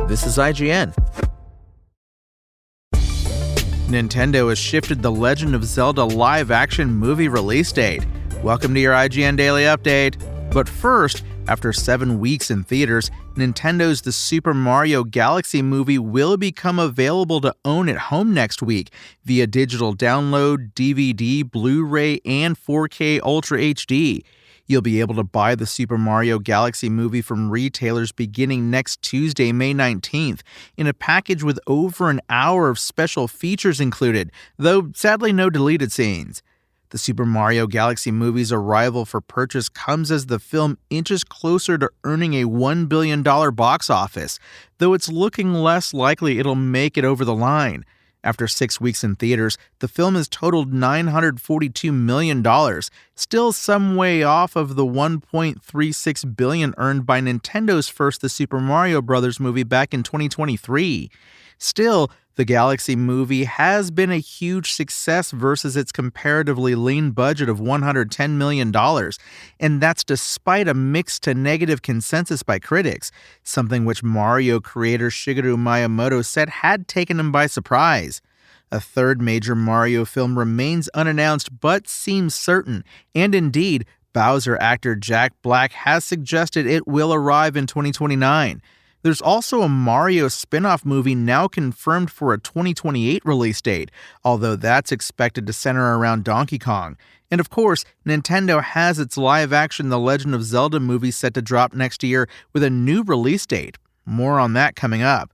This is IGN. Nintendo has shifted the Legend of Zelda live-action movie release date. Welcome to your IGN Daily Update. But first, after 7 weeks in theaters, Nintendo's The Super Mario Galaxy movie will become available to own at home next week via digital download, DVD, Blu-ray, and 4K Ultra HD. You'll be able to buy the Super Mario Galaxy movie from retailers beginning next Tuesday, May 19th, in a package with over an hour of special features included, though sadly no deleted scenes. The Super Mario Galaxy movie's arrival for purchase comes as the film inches closer to earning a $1 billion box office, though it's looking less likely it'll make it over the line. After 6 weeks in theaters, the film has totaled $942 million, still some way off of the $1.36 billion earned by Nintendo's first The Super Mario Bros. Movie back in 2023. Still, the Galaxy movie has been a huge success versus its comparatively lean budget of $110 million, and that's despite a mixed to negative consensus by critics, something which Mario creator Shigeru Miyamoto said had taken him by surprise. A third major Mario film remains unannounced but seems certain, and indeed, Bowser actor Jack Black has suggested it will arrive in 2029. There's also a Mario spin-off movie now confirmed for a 2028 release date, although that's expected to center around Donkey Kong. And of course, Nintendo has its live-action The Legend of Zelda movie set to drop next year with a new release date. More on that coming up.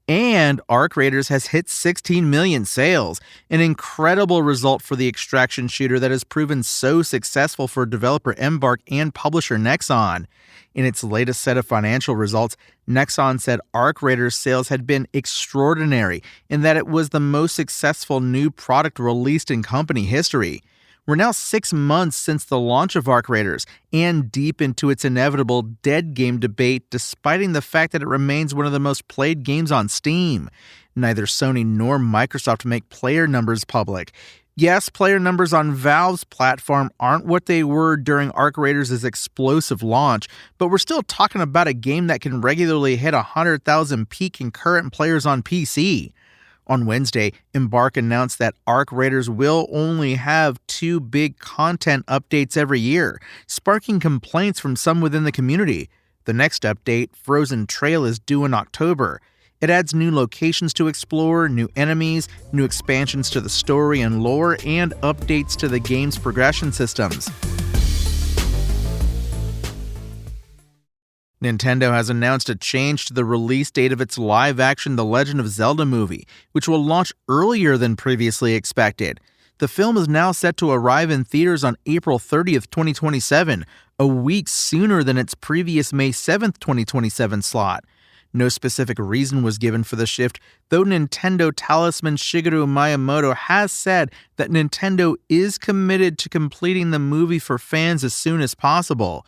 And Arc Raiders has hit 16 million sales, an incredible result for the extraction shooter that has proven so successful for developer Embark and publisher Nexon. In its latest set of financial results, Nexon said Arc Raiders sales had been extraordinary in that it was the most successful new product released in company history. We're now 6 months since the launch of Arc Raiders, and deep into its inevitable dead game debate, despite the fact that it remains one of the most played games on Steam. Neither Sony nor Microsoft make player numbers public. Yes, player numbers on Valve's platform aren't what they were during Arc Raiders' explosive launch, but we're still talking about a game that can regularly hit 100,000 peak concurrent players on PC. On Wednesday, Embark announced that Arc Raiders will only have 2 big content updates every year, sparking complaints from some within the community. The next update, Frozen Trail, is due in October. It adds new locations to explore, new enemies, new expansions to the story and lore, and updates to the game's progression systems. Nintendo has announced a change to the release date of its live-action The Legend of Zelda movie, which will launch earlier than previously expected. The film is now set to arrive in theaters on April 30th, 2027, a week sooner than its previous May 7th, 2027 slot. No specific reason was given for the shift, though Nintendo talisman Shigeru Miyamoto has said that Nintendo is committed to completing the movie for fans as soon as possible.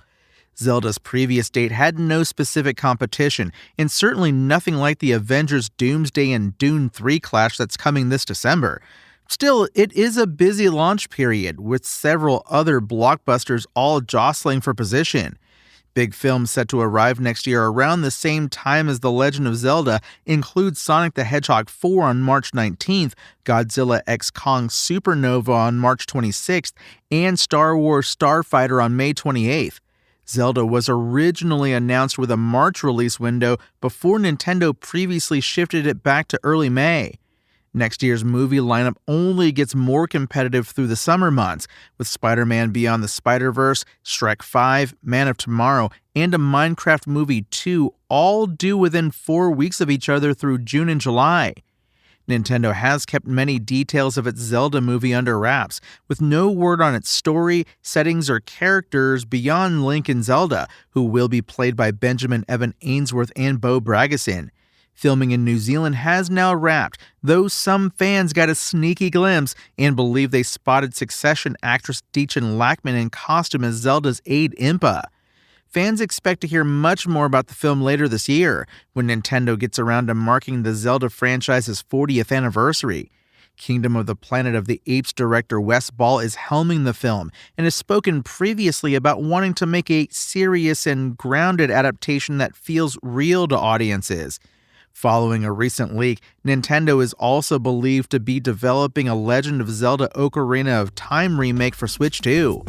Zelda's previous date had no specific competition, and certainly nothing like the Avengers Doomsday and Dune 3 clash that's coming this December. Still, it is a busy launch period, with several other blockbusters all jostling for position. Big films set to arrive next year around the same time as The Legend of Zelda include Sonic the Hedgehog 4 on March 19th, Godzilla x Kong Supernova on March 26th, and Star Wars Starfighter on May 28th. Zelda was originally announced with a March release window before Nintendo previously shifted it back to early May. Next year's movie lineup only gets more competitive through the summer months, with Spider-Man Beyond the Spider-Verse, Shrek 5, Man of Tomorrow, and a Minecraft Movie 2 all due within 4 weeks of each other through June and July. Nintendo has kept many details of its Zelda movie under wraps, with no word on its story, settings, or characters beyond Link and Zelda, who will be played by Benjamin Evan Ainsworth and Bo Bragason. Filming in New Zealand has now wrapped, though some fans got a sneaky glimpse and believe they spotted Succession actress Deechan Lackman in costume as Zelda's aide Impa. Fans expect to hear much more about the film later this year, when Nintendo gets around to marking the Zelda franchise's 40th anniversary. Kingdom of the Planet of the Apes director Wes Ball is helming the film and has spoken previously about wanting to make a serious and grounded adaptation that feels real to audiences. Following a recent leak, Nintendo is also believed to be developing a Legend of Zelda Ocarina of Time remake for Switch 2.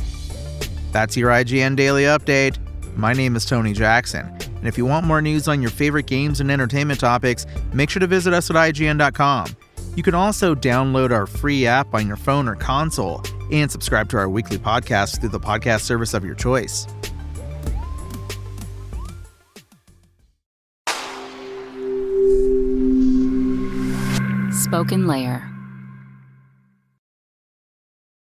That's your IGN Daily Update. My name is Tony Jackson, and if you want more news on your favorite games and entertainment topics, make sure to visit us at IGN.com. You can also download our free app on your phone or console, and subscribe to our weekly podcast through the podcast service of your choice. Spoken Layer.